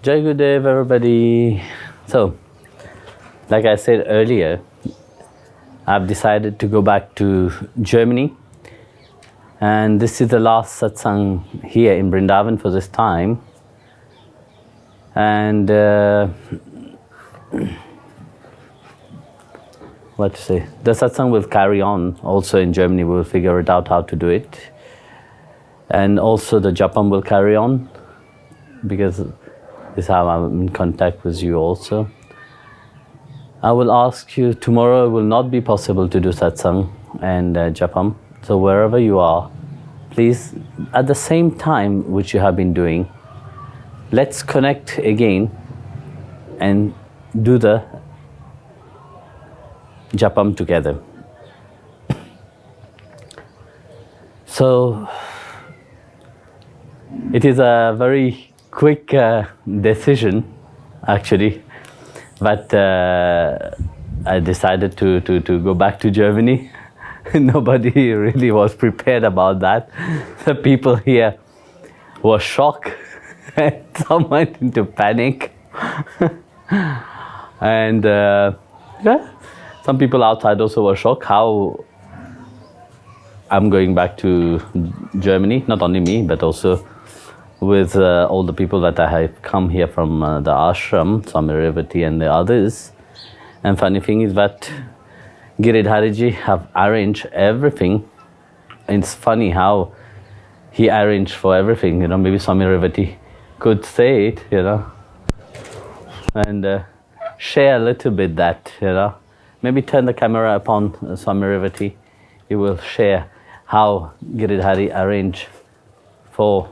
Jai Gurudev, everybody. So, like I said earlier, I've decided to go back to Germany, and this is the last satsang here in Vrindavan for this time. And what to say? The satsang will carry on also in Germany. We'll figure it out how to do it, and also the japam will carry on, because this is how I'm in contact with you also. I will ask you, tomorrow it will not be possible to do satsang and japam. So wherever you are, please, at the same time which you have been doing, let's connect again and do the japam together. So it is a very quick decision, actually, but I decided to go back to Germany. Nobody really was prepared about that. The people here were shocked and some went into panic. And some people outside also were shocked how I'm going back to Germany, not only me, but also with all the people that I have come here from the ashram, Swami Revati and the others. And funny thing is that Giridhariji have arranged everything. It's funny how he arranged for everything, maybe Swami Revati could say it, and share a little bit that, Maybe turn the camera upon Swami Revati. He will share how Giridhari arranged for,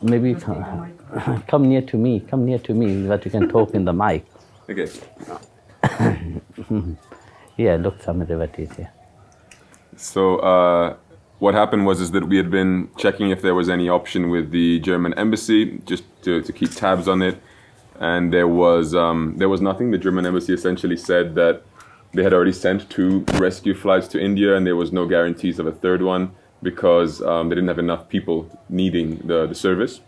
maybe come near to me that you can talk in the mic. Okay. Yeah, look, Swami Revati is here. So what happened was that we had been checking if there was any option with the German embassy, just to keep tabs on it, and there was nothing. The German embassy essentially said that they had already sent 2 rescue flights to India, and there was no guarantees of a third one because they didn't have enough people needing the service.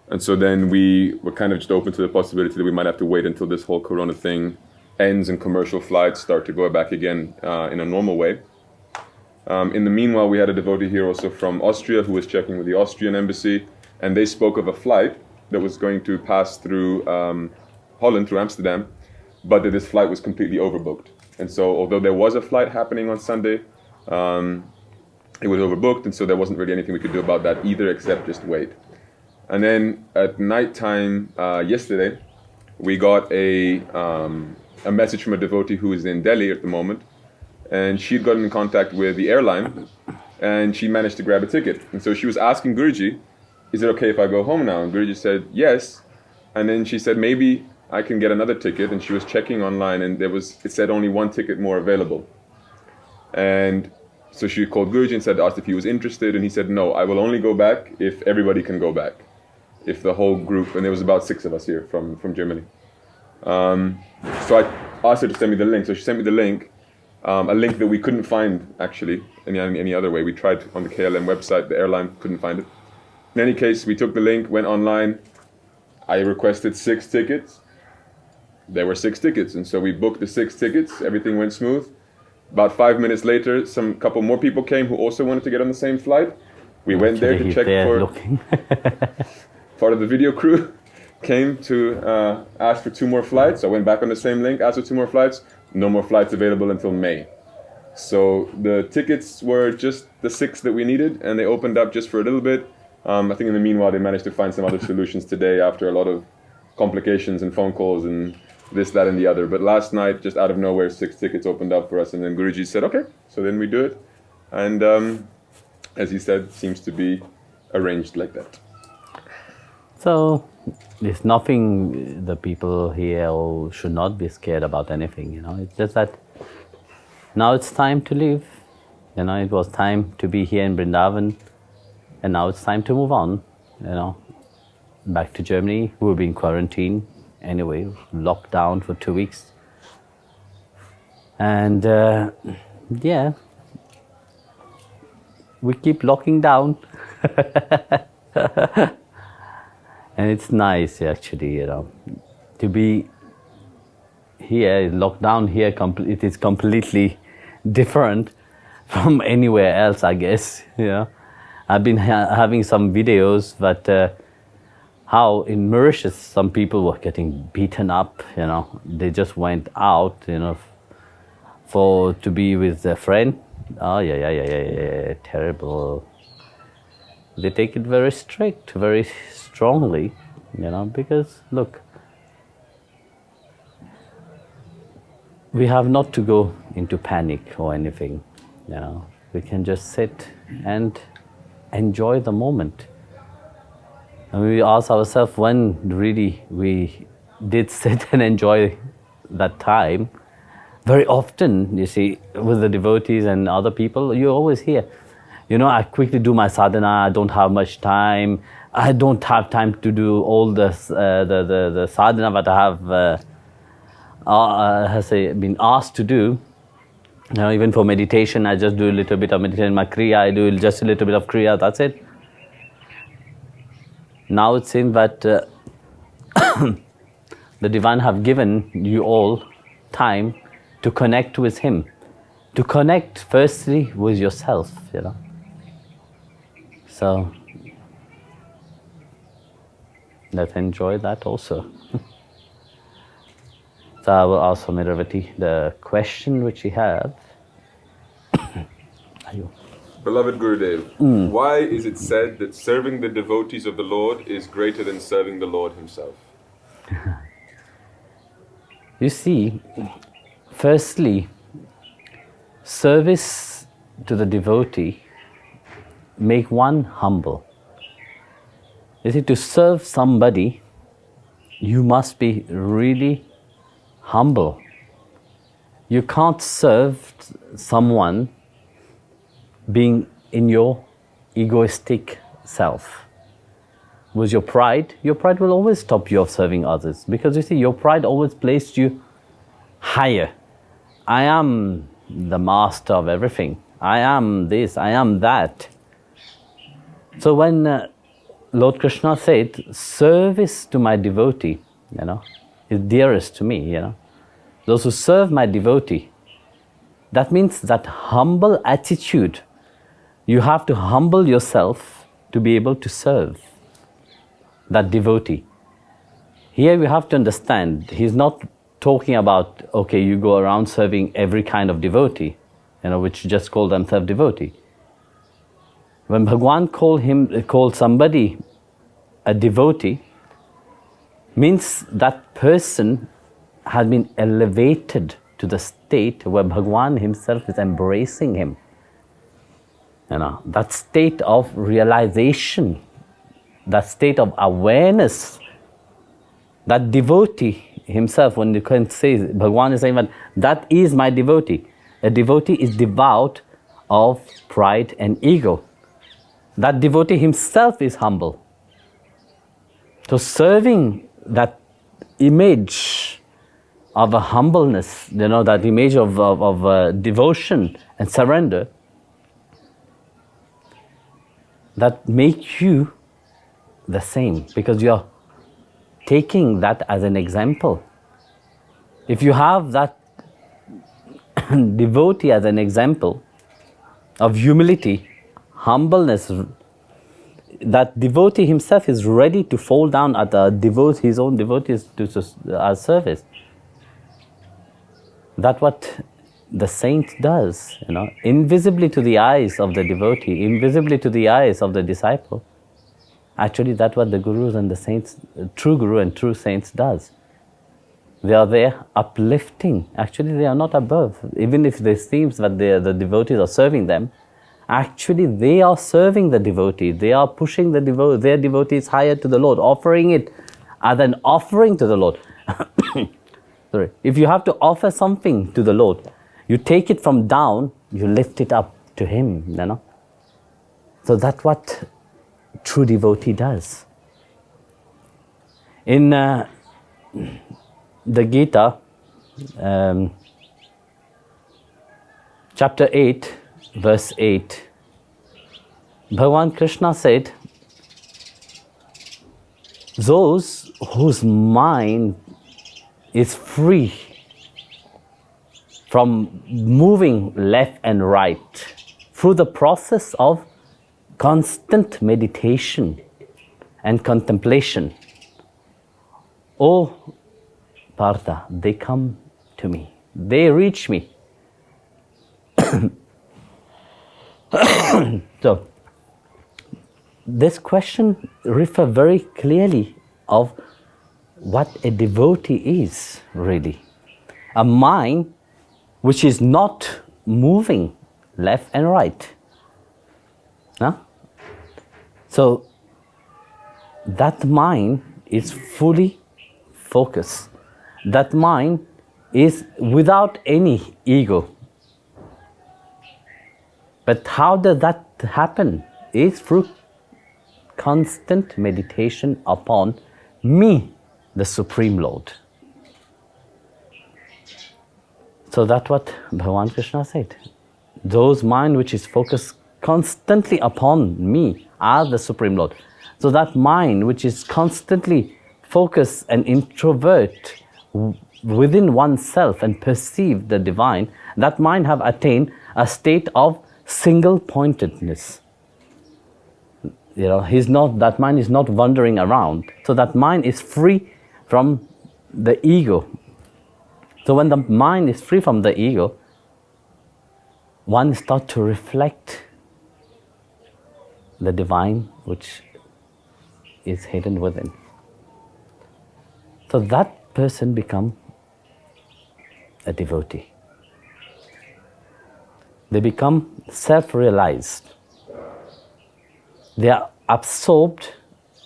And so then we were kind of just open to the possibility that we might have to wait until this whole corona thing ends and commercial flights start to go back again in a normal way. In the meanwhile, we had a devotee here also from Austria who was checking with the Austrian embassy, and they spoke of a flight that was going to pass through Holland, through Amsterdam, but that this flight was completely overbooked. And so although there was a flight happening on Sunday, it was overbooked, and so there wasn't really anything we could do about that either except just wait. And then at nighttime yesterday, we got a message from a devotee who is in Delhi at the moment, and she'd gotten in contact with the airline, and she managed to grab a ticket. And so she was asking Guruji, is it okay if I go home now? And Guruji said, yes. And then she said, maybe I can get another ticket. And she was checking online, and it said only 1 ticket more available. And so she called Guruji and asked if he was interested, and he said, no, I will only go back if everybody can go back. If the whole group, and there was about 6 of us here from Germany. So I asked her to send me the link. So she sent me the link, a link that we couldn't find actually any other way. We tried on the KLM website, the airline couldn't find it. In any case, we took the link, went online. I requested 6 tickets. There were 6 tickets, and so we booked the 6 tickets. Everything went smooth. About 5 minutes later, couple more people came who also wanted to get on the same flight. We went there to check for part of the video crew came to ask for 2 more flights. I went back on the same link, asked for 2 more flights. No more flights available until May. So the tickets were just the 6 that we needed, and they opened up just for a little bit. I think in the meanwhile, they managed to find some other solutions today after a lot of complications and phone calls and this, that, and the other. But last night, just out of nowhere, 6 tickets opened up for us, and then Guruji said, okay, so then we do it. And as he said, seems to be arranged like that. So there's nothing, the people here should not be scared about anything, It's just that now it's time to leave. It was time to be here in Vrindavan, and now it's time to move on, back to Germany. We'll be in quarantine anyway, locked down for 2 weeks. And we keep locking down. And it's nice, actually, to be here, locked down here, it is completely different from anywhere else, I guess. I've been having some videos, but how in Mauritius some people were getting beaten up. They just went out, to be with their friend. Oh yeah, terrible. They take it very strict, very strongly, because look, we have not to go into panic or anything. We can just sit and enjoy the moment. And we ask ourselves when really we did sit and enjoy that time. Very often, you see, with the devotees and other people, you always hear, I quickly do my sadhana, I don't have much time, I don't have time to do all the sadhana that I have been asked to do. Even for meditation, I just do a little bit of meditation. My kriya, I do just a little bit of kriya, that's it. Now it seems that the Divine have given you all time to connect with Him. To connect firstly with yourself, So, let's enjoy that also. So I will ask Miravati the question which you have. Beloved Gurudev, why is it said that serving the devotees of the Lord is greater than serving the Lord Himself? You see, firstly, service to the devotee make one humble. You see, to serve somebody, you must be really humble. You can't serve someone being in your egoistic self. With your pride will always stop you of serving others, because you see, your pride always placed you higher. I am the master of everything. I am this, I am that. So when Lord Krishna said, service to my devotee, is dearest to me, Those who serve my devotee, that means that humble attitude. You have to humble yourself to be able to serve that devotee. Here we have to understand, he's not talking about, okay, you go around serving every kind of devotee, which just call themselves devotee. When Bhagwan called somebody a devotee, means that person has been elevated to the state where Bhagwan himself is embracing him. That state of realization, that state of awareness, that devotee himself, when you can say, Bhagwan is saying that is my devotee. A devotee is devout of pride and ego. That devotee himself is humble. So serving that image of a humbleness, that image of devotion and surrender, that makes you the same, because you're taking that as an example. If you have that devotee as an example of humility, humbleness, that devotee himself is ready to fall down at his own devotees as service. That's what the saint does, invisibly to the eyes of the devotee, invisibly to the eyes of the disciple. Actually, that's what the gurus and the saints, true guru and true saints does. They are there uplifting. Actually, they are not above. Even if it seems that the devotees are serving them, actually they are serving the devotee. They are pushing their devotees higher to the Lord, offering it as an offering to the Lord. Sorry. If you have to offer something to the Lord, you take it from down, you lift it up to Him, So that's what true devotee does. In the Gita, chapter 8, verse 8, Bhagavan Krishna said, those whose mind is free from moving left and right through the process of constant meditation and contemplation. Oh, Partha, they come to me. They reach me. So, this question refers very clearly of what a devotee is, really. A mind which is not moving left and right. Huh? So, that mind is fully focused. That mind is without any ego. But how does that happen? Is through constant meditation upon me, the Supreme Lord. So that's what Bhagavan Krishna said. Those mind which is focused constantly upon me as the Supreme Lord. So that mind which is constantly focused and introvert within oneself and perceive the divine, that mind have attained a state of single-pointedness. That mind is not wandering around. So that mind is free from the ego. So when the mind is free from the ego, one starts to reflect the divine which is hidden within. So that person becomes a devotee. They become self-realized. They are absorbed,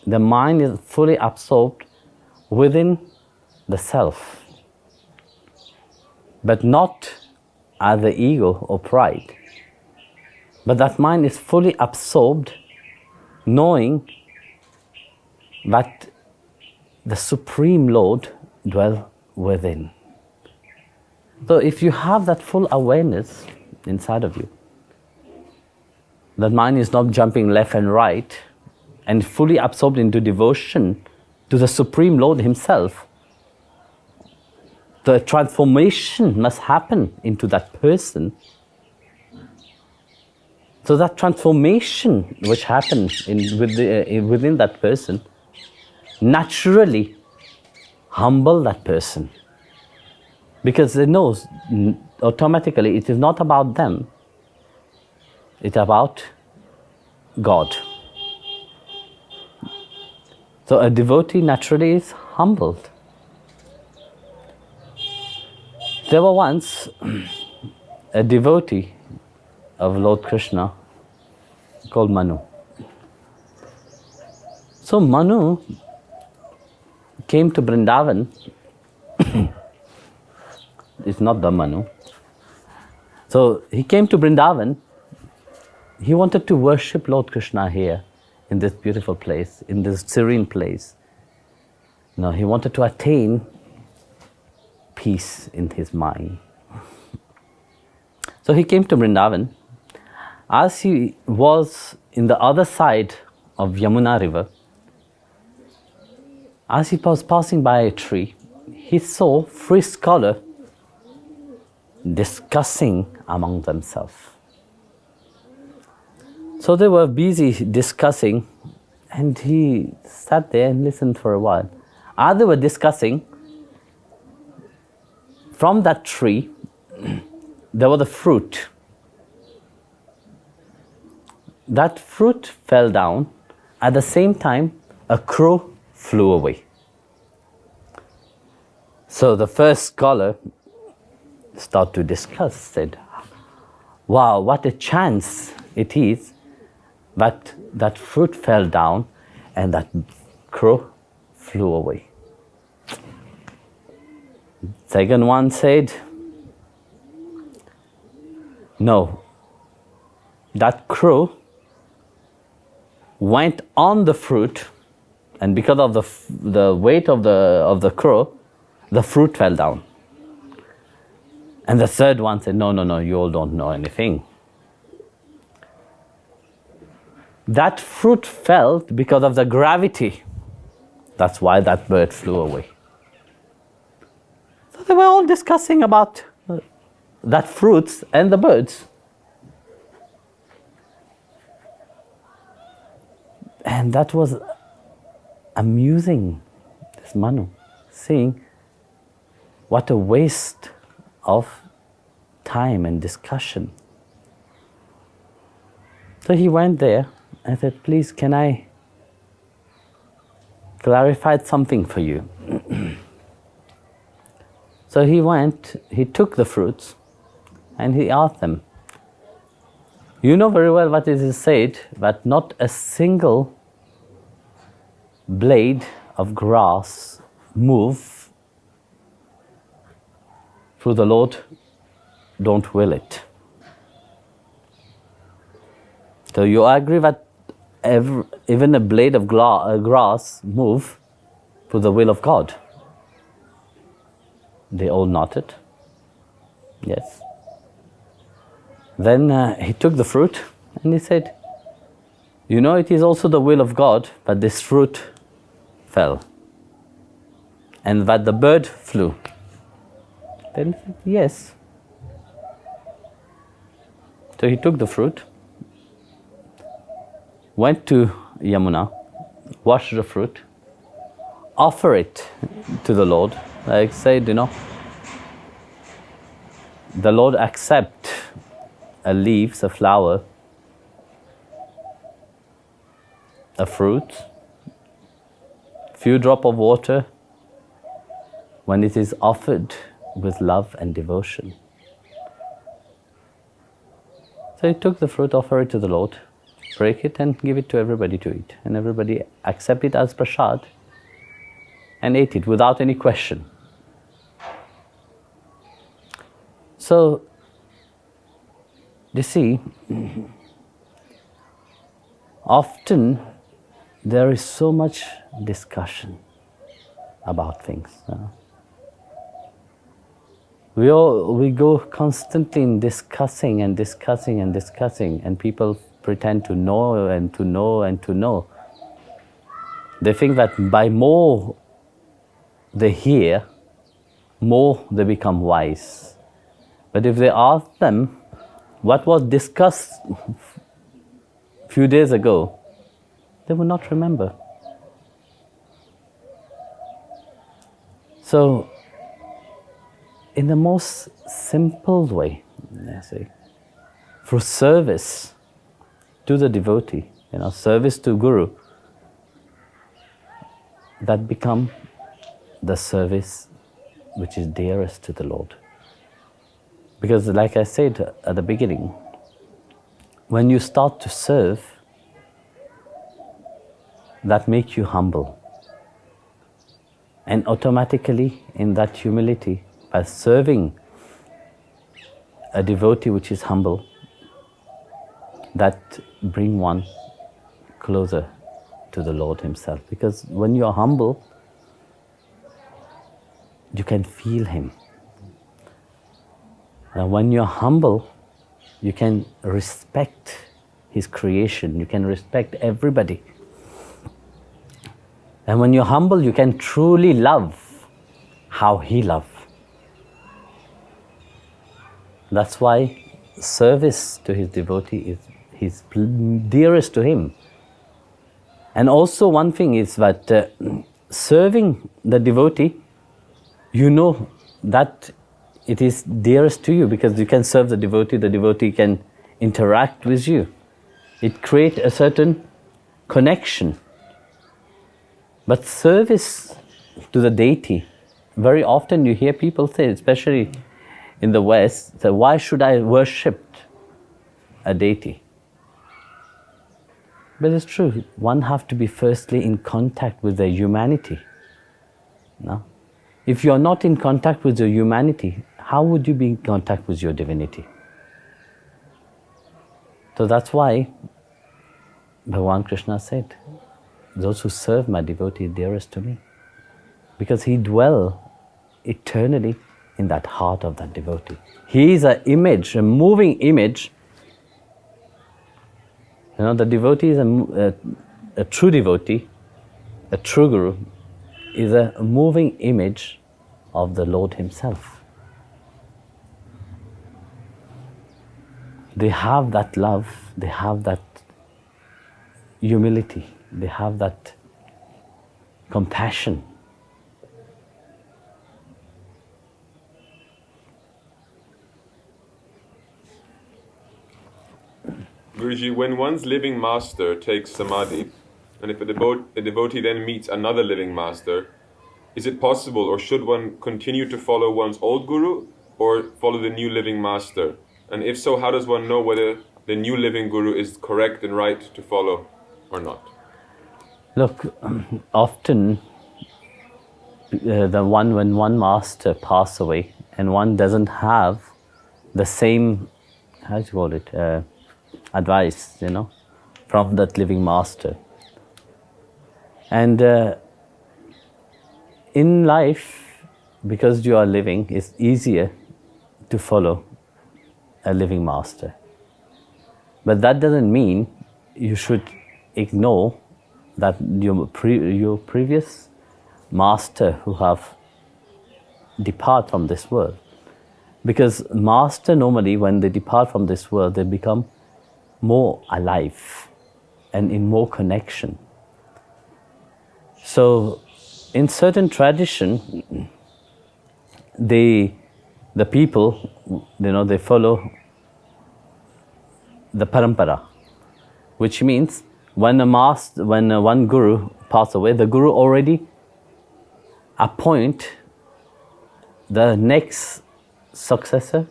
the mind is fully absorbed within the self, but not as the ego or pride. But that mind is fully absorbed, knowing that the Supreme Lord dwells within. So if you have that full awareness inside of you, that mind is not jumping left and right and fully absorbed into devotion to the Supreme Lord Himself, the transformation must happen into that person. So that transformation which happens within that person naturally humble that person, because they know automatically it is not about them, it's about God. So a devotee naturally is humbled. There was once a devotee of Lord Krishna called Manu. So Manu came to Vrindavan. It's not the Manu. So he came to Vrindavan. He wanted to worship Lord Krishna here in this beautiful place, in this serene place. He wanted to attain peace in his mind. So he came to Vrindavan. As he was in the other side of Yamuna river, as he was passing by a tree, he saw 3 scholars discussing among themselves. So they were busy discussing, and he sat there and listened for a while. As they were discussing, from that tree, there was a fruit. That fruit fell down. At the same time, a crow flew away. So the first scholar started to discuss, said, wow, what a chance it is that that fruit fell down and that crow flew away. Second one said, no, that crow went on the fruit, and because of the weight of the crow, the fruit fell down. And the third one said, no, you all don't know anything. That fruit fell because of the gravity. That's why that bird flew away. they were all discussing about that fruits and the birds. And that was amusing, this Manu, seeing what a waste of time and discussion. So he went there and said, please, can I clarify something for you? So he went, he took the fruits, and he asked them, you know very well what it is said, that not a single blade of grass move through the Lord don't will it. So you agree that even a blade of grass move through the will of God? They all nodded. Yes. Then he took the fruit and he said, you know, it is also the will of God that this fruit fell and that the bird flew. Then he said, yes. So he took the fruit, went to Yamuna, washed the fruit, offer it to the Lord. Like said, you know, the Lord accept a leaves, a flower, a fruit, few drop of water when it is offered with love and devotion. So he took the fruit, offer it to the Lord, break it and give it to everybody to eat. And everybody accept it as prasad and ate it without any question. So, you see, often there is so much discussion about things. We go constantly in discussing, and people pretend to know and to know and to know. They think that by more they hear, more they become wise. But if they ask them what was discussed a few days ago, they will not remember. So, in the most simple way, I say, through service to the devotee, service to Guru, that become the service which is dearest to the Lord. Because like I said at the beginning, when you start to serve, that makes you humble. And automatically in that humility, by serving a devotee which is humble, that bring one closer to the Lord Himself. Because when you are humble, you can feel Him. And when you're humble, you can respect His creation, you can respect everybody. And when you're humble, you can truly love how He loves. That's why service to His devotee is dearest to Him. And also one thing is that serving the devotee, you know that it is dearest to you because you can serve the devotee can interact with you. It creates a certain connection. But service to the deity, very often you hear people say, especially in the West, that why should I worship a deity? But it's true, one has to be firstly in contact with their humanity. No? If you are not in contact with your humanity, how would you be in contact with your divinity? So that's why Bhagavan Krishna said, those who serve my devotee are dearest to me. Because he dwells eternally in that heart of that devotee. He is an image, a moving image. The devotee is a true devotee, a true guru, is a moving image of the Lord Himself. They have that love, they have that humility, they have that compassion. Guruji, when one's living master takes samadhi, and if a devotee then meets another living master, is it possible or should one continue to follow one's old guru or follow the new living master? And if so, how does one know whether the new living guru is correct and right to follow or not? Look, often when one master passes away and one doesn't have the same, how do you call it, advice, from that living master. And in life, because you are living, it's easier to follow a living master. But that doesn't mean you should ignore that your previous master who have depart from this world. Because master normally, when they depart from this world, they become more alive and in more connection. So in certain tradition, the people, they follow the parampara, which means when one guru passes away, the guru already appoint the next successor,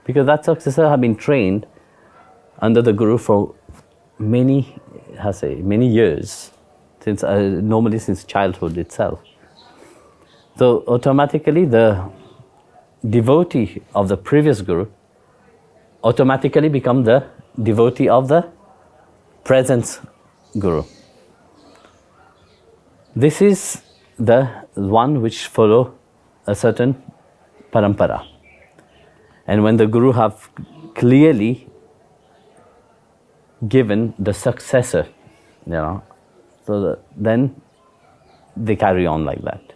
because that successor have been trained under the guru for many years, normally since childhood itself. So automatically the devotee of the previous guru automatically become the devotee of the present guru. This is the one which follow a certain parampara. And when the guru have clearly given the successor, then they carry on like that.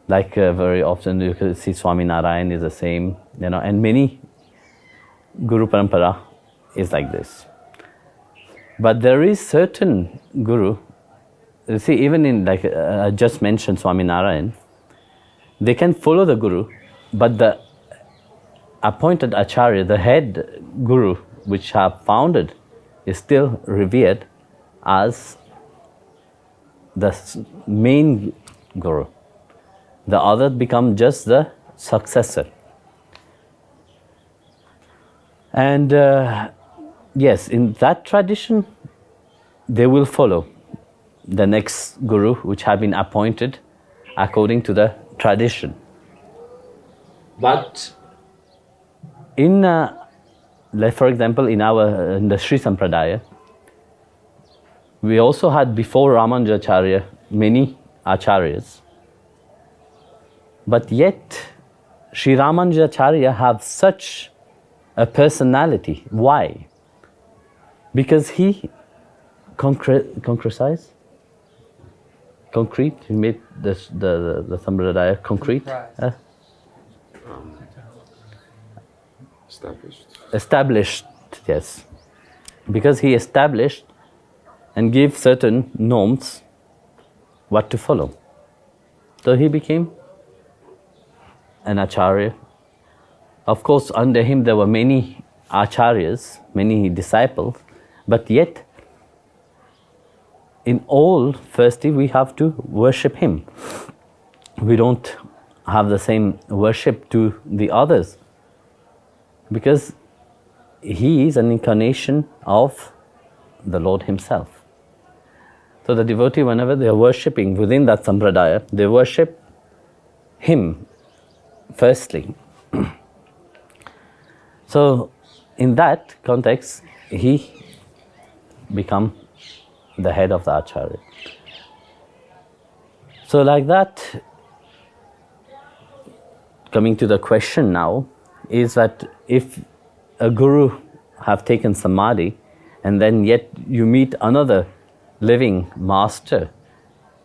Like very often you can see Swaminarayan is the same, and many Guru Parampara is like this. But there is certain Guru, you see, even in I just mentioned Swaminarayan, they can follow the Guru, but the appointed Acharya, the head Guru, which have founded, is still revered as the main Guru. The other become just the successor. And yes, in that tradition, they will follow the next Guru, which have been appointed according to the tradition. But in, for example, in the Sri Sampradaya, we also had before Ramanujacharya many acharyas. But yet, Sri Ramanujacharya have such a personality. Why? Because he concretized? Concrete? He made the Sampradaya concrete? Established, yes. Because he established and gave certain norms what to follow. So he became an acharya. Of course, under him there were many acharyas, many disciples, but yet in all, firstly, we have to worship him. We don't have the same worship to the others, because he is an incarnation of the Lord himself. So the devotee, whenever they are worshipping within that sampradaya, they worship him firstly. So in that context, he become the head of the acharya. So like that, coming to the question now, is that if a guru have taken samadhi and then yet you meet another living master,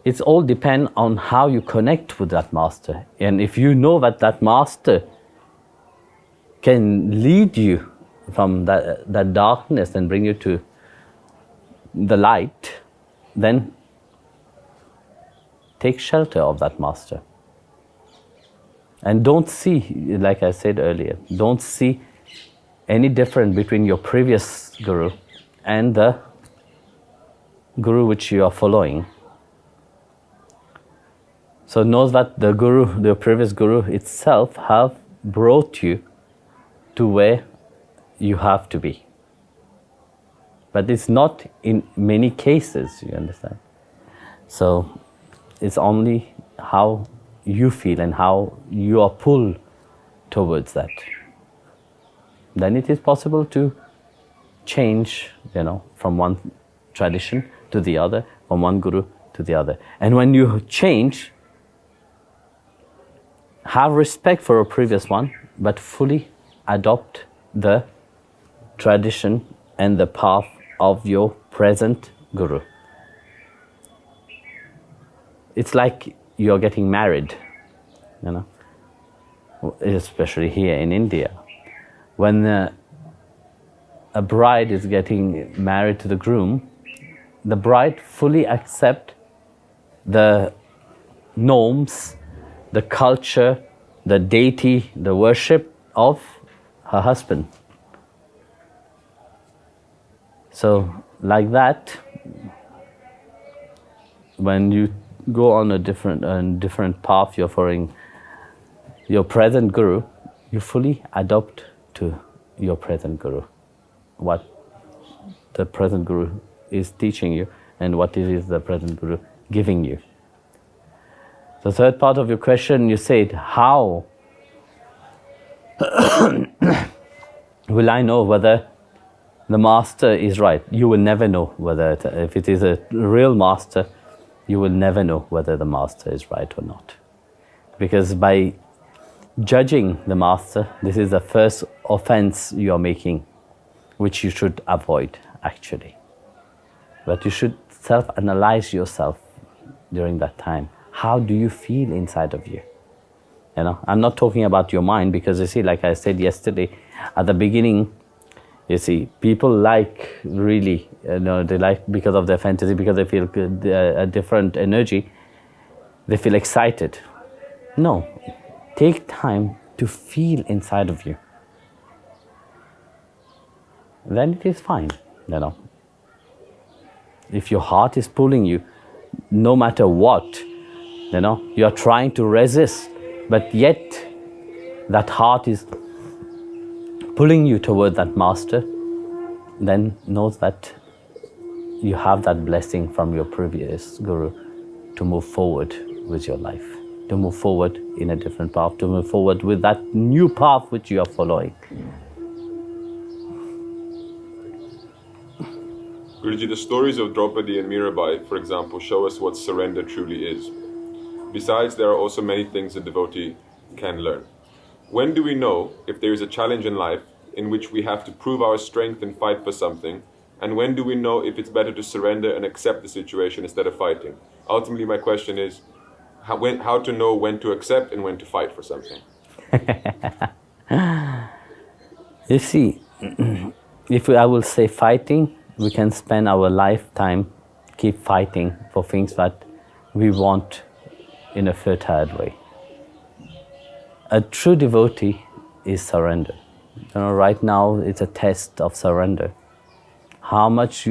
It's all depend on how you connect with that master. And if you know that that master can lead you from that darkness and bring you to the light, then take shelter of that master. And don't see, like I said earlier, don't see any difference between your previous guru and the guru which you are following. So know that the guru, the previous guru itself have brought you to where you have to be. But it's not in many cases, you understand? So it's only how you feel and how you are pulled towards that. Then it is possible to change, from one tradition to the other, from one guru to the other. And when you change, have respect for a previous one, but fully adopt the tradition and the path of your present guru. It's like you're getting married, especially here in India. When a bride is getting married to the groom, the bride fully accepts the norms, the culture, the deity, the worship of her husband. So like that, when you go on a different path, you're following your present guru, you fully adopt to your present guru what the present guru is teaching you and what it is the present guru giving you. The third part of your question, you said, how will I know whether the master is right? You will never know whether, if it is a real master, you will never know whether the master is right or not. Because by judging the master, this is the first offense you are making, which you should avoid, actually. But you should self-analyze yourself during that time. How do you feel inside of you? I'm not talking about your mind, because you see, like I said yesterday, at the beginning, you see, people like really, they like because of their fantasy, because they feel a different energy, they feel excited. No, take time to feel inside of you. Then it is fine, If your heart is pulling you, no matter what, you are trying to resist, but yet that heart is pulling you toward that master, then know that you have that blessing from your previous guru to move forward with your life, to move forward in a different path, to move forward with that new path which you are following. Guruji, the stories of Draupadi and Mirabai, for example, show us what surrender truly is. Besides, there are also many things a devotee can learn. When do we know if there is a challenge in life in which we have to prove our strength and fight for something? And when do we know if it's better to surrender and accept the situation instead of fighting? Ultimately, my question is, how to know when to accept and when to fight for something? You see, if I will say fighting, we can spend our lifetime keep fighting for things that we want in a fertile way. A true devotee is surrender. Right now it's a test of surrender. How much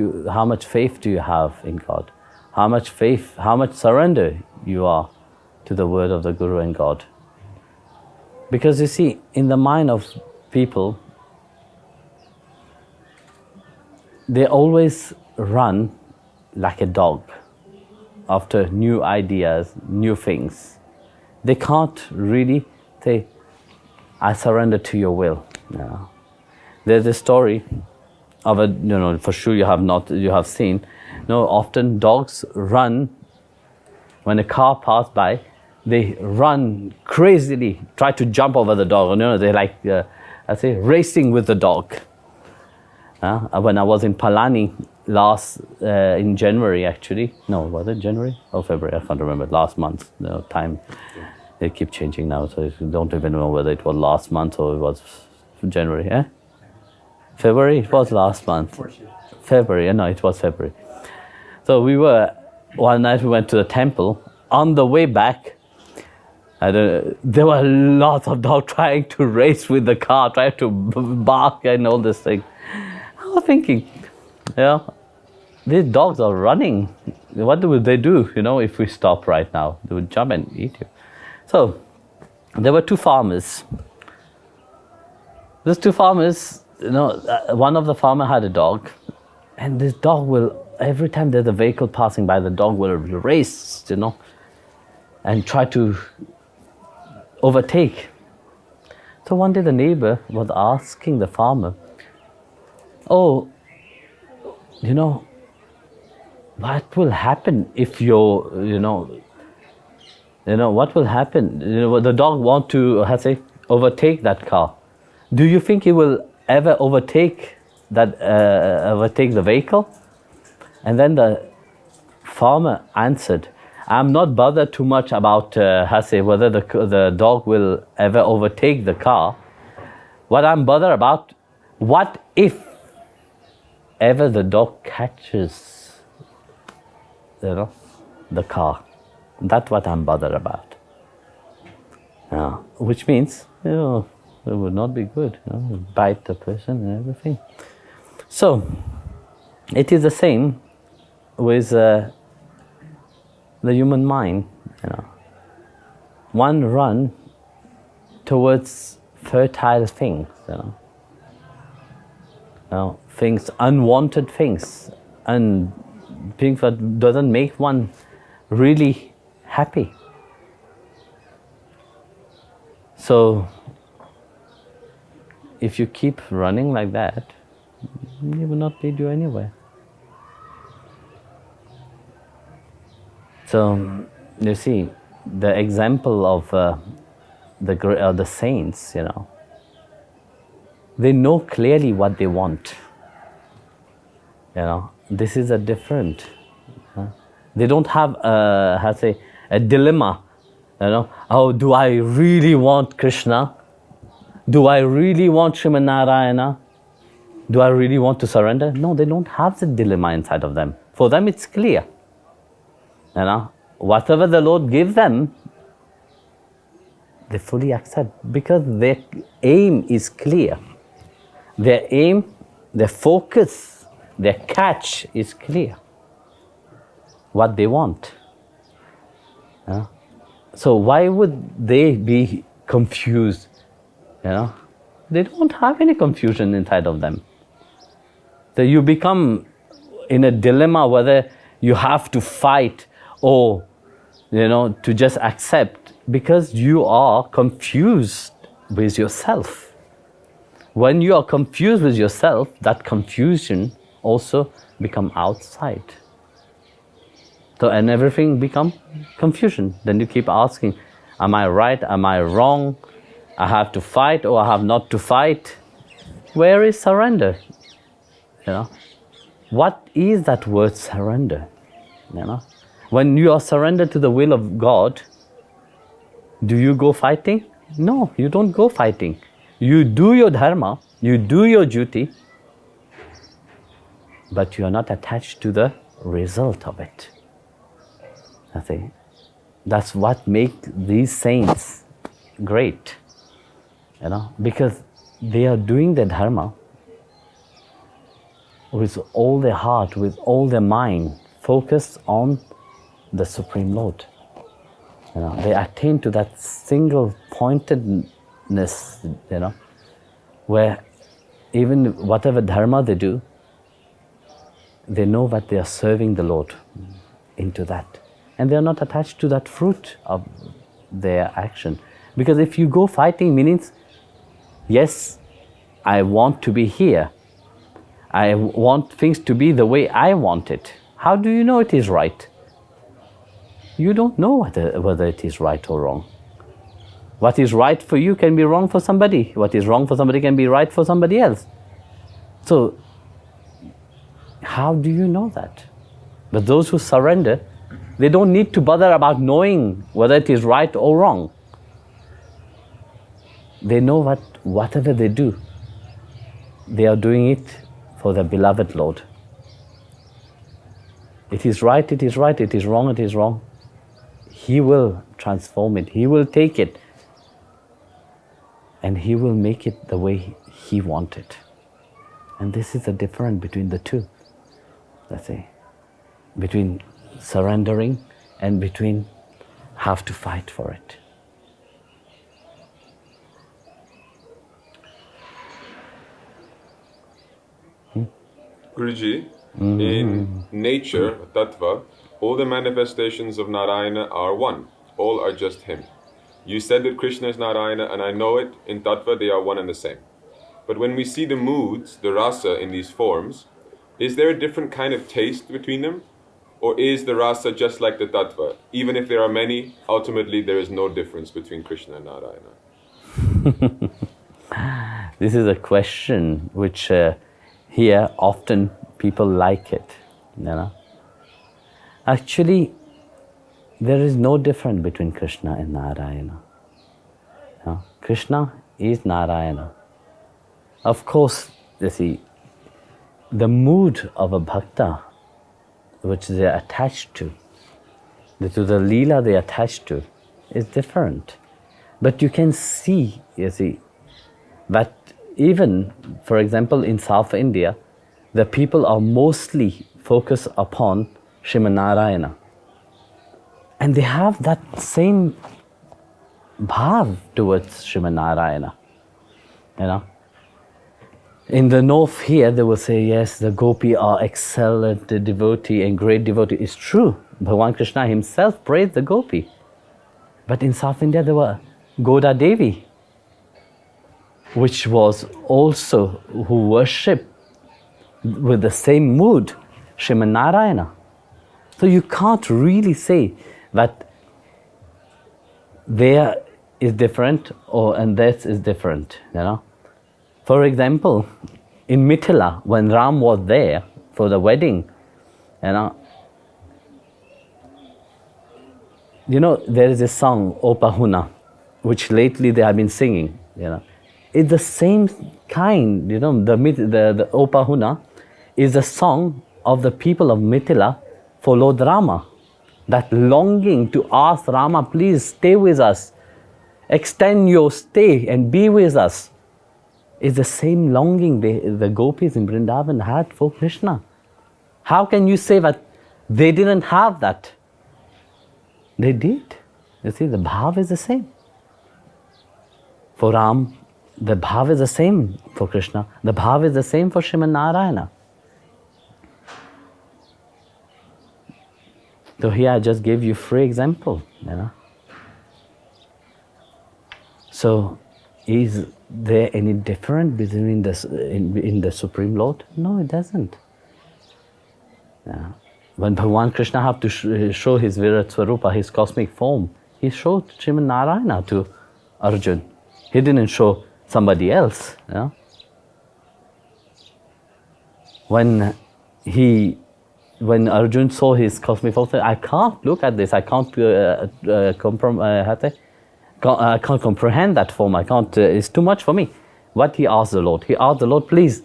faith do you have in God? How much faith, how much surrender you are to the word of the Guru and God? Because you see, in the mind of people, they always run like a dog after new ideas, new things. They can't really say, I surrender to your will. No. There's a story of a, for sure you have seen, often dogs run, when a car passes by, they run crazily, try to jump over the dog. They're like, racing with the dog. When I was in Palani, in January actually. No, was it January or February? I can't remember. Last month. No time. They keep changing now, so I don't even know whether it was last month or it was January. Eh? February. It was last month. February. No, it was February. So one night we went to the temple. On the way back, there were lots of dogs trying to race with the car, trying to bark and all this thing. I was thinking, these dogs are running. What would they do, if we stop right now? They would jump and eat you. So, there were two farmers. These two farmers, one of the farmer had a dog, and this dog every time there's a vehicle passing by, the dog will race, and try to overtake. So one day the neighbor was asking the farmer, what will happen if what will happen? The dog want to, overtake that car. Do you think he will ever overtake the vehicle? And then the farmer answered, I'm not bothered too much about whether the dog will ever overtake the car. What I'm bothered about, what if ever the dog catches the car? That's what I'm bothered about. Which means, it would not be good. Bite the person and everything. So, it is the same with the human mind. One run towards fertile things. Things, unwanted things, and things that doesn't make one really happy. So, if you keep running like that, it will not lead you anywhere. So, you see, the example of the saints, they know clearly what they want. This is a different. They don't have a dilemma. Do I really want Krishna? Do I really want Srimad Narayana? Do I really want to surrender? No, they don't have the dilemma inside of them. For them, it's clear. Whatever the Lord gives them, they fully accept because their aim is clear. Their aim, their focus, their catch is clear. What they want. So why would they be confused? They don't have any confusion inside of them. So you become in a dilemma whether you have to fight or to just accept because you are confused with yourself. When you are confused with yourself, that confusion also become outside. So, and everything become confusion. Then you keep asking, am I right? Am I wrong? I have to fight or I have not to fight? Where is surrender? What is that word surrender? When you are surrendered to the will of God, do you go fighting? No, you don't go fighting. You do your dharma, you do your duty, but you are not attached to the result of it. I think that's what makes these saints great, because they are doing their dharma with all their heart, with all their mind, focused on the Supreme Lord. They attain to that single pointedness, where even whatever dharma they do, they know that they are serving the Lord into that. And they are not attached to that fruit of their action. Because if you go fighting, means, yes, I want to be here. I want things to be the way I want it. How do you know it is right? You don't know whether it is right or wrong. What is right for you can be wrong for somebody. What is wrong for somebody can be right for somebody else. So, How do you know that? But those who surrender, they don't need to bother about knowing whether it is right or wrong. They know that whatever they do, they are doing it for their beloved Lord. It is right, it is right, it is wrong, it is wrong. He will transform it, He will take it, and He will make it the way He wants it. And this is the difference between the two, let's say, between surrendering and between have to fight for it. Guruji, in nature, tattva, all the manifestations of Narayana are one. All are just Him. You said that Krishna is Narayana, and I know it. In tattva, they are one and the same. But when we see the moods, the rasa in these forms, is there a different kind of taste between them? Or is the rasa just like the tattva? Even if there are many, ultimately there is no difference between Krishna and Narayana. This is a question which here often people like it, you know. Actually, there is no difference between Krishna and Narayana. You know, Krishna is Narayana. Of course, you see, the mood of a bhakta, which they are attached to the leela they are attached to, is different. But you can see, you see, that even, for example, in South India, the people are mostly focused upon Srimad Narayana. And they have that same bhav towards Srimad Narayana, you know. In the north here, they will say, yes, the gopi are excellent devotee and great devotee. It's true. Bhagavan Krishna himself praised the gopi. But in South India, there were Goda Devi, which was also who worshipped with the same mood, Srimad Narayana. So you can't really say that there is different and this is different, you know. For example, in Mithila, when Ram was there for the wedding, you know, there is a song, O Pahuna, which lately they have been singing, you know. It's the same kind, you know, the O Pahuna is a song of the people of Mithila for Lord Rama. That longing to ask Rama, please stay with us, extend your stay and be with us, is the same longing the gopis in Vrindavan had for Krishna. How can you say that they didn't have that? They did. You see, the bhav is the same. For Ram, the bhav is the same for Krishna. The bhav is the same for Srimad Narayana. So here I just gave you 3 examples, you know. So, is there any difference between in the Supreme Lord? No, it doesn't. Yeah. When Bhagavan Krishna had to show his Virat Swarupa, his cosmic form, he showed Srimad Narayana to Arjun. He didn't show somebody else. You know? When Arjun saw his cosmic form, I can't look at this. I can't I can't comprehend that form. I can't. It's too much for me. What he asked the Lord? He asked the Lord, please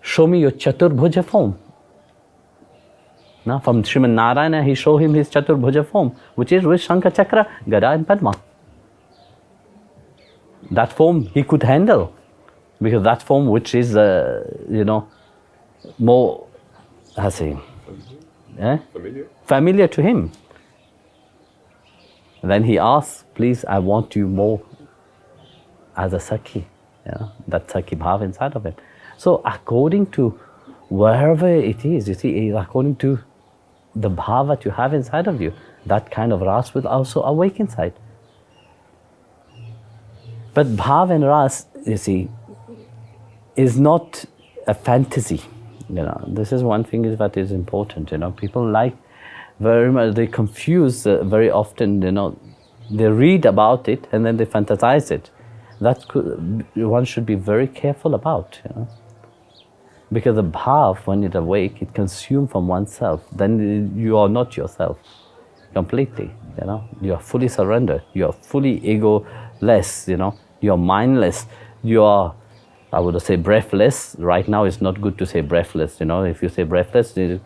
show me your Chaturbhuja form. Now, from Srimad Narayana, he showed him his Chaturbhuja form, which is with Shankha Chakra, Gada and Padma. That form he could handle, because that form which is, you know, more, how say, familiar to him. Then he asks, please, I want you more as a Sakhi, you know, that Sakhi bhav inside of it. So according to wherever it is, you see, according to the bhav that you have inside of you, that kind of ras will also awake inside. But bhav and ras, you see, is not a fantasy. You know, this is one thing that is important. You know, people like very much, they confuse very often. You know, they read about it and then they fantasize it. That one should be very careful about. You know, Because the bhav, when it awake, it consumes from oneself. Then you are not yourself completely. You are fully surrendered. You are fully egoless. You are mindless. You are, I would say, breathless. Right now, it's not good to say breathless. If you say breathless, they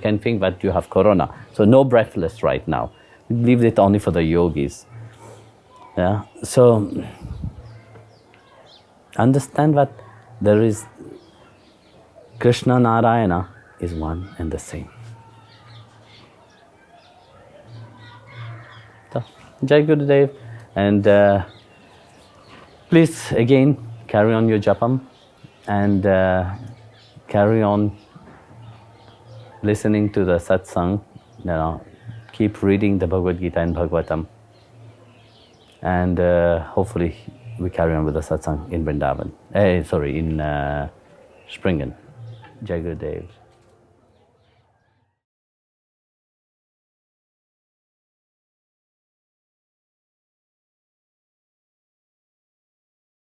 can think that you have corona. So no breathless right now. Leave it only for the yogis. Yeah. So understand that there is Krishna Narayana is one and the same. So, Jai Gurudev, and please again carry on your japam and carry on listening to the satsang. Keep reading the Bhagavad Gita and Bhagavatam, and hopefully we carry on with the satsang in Vrindavan. In Springen. Jai Gurudev.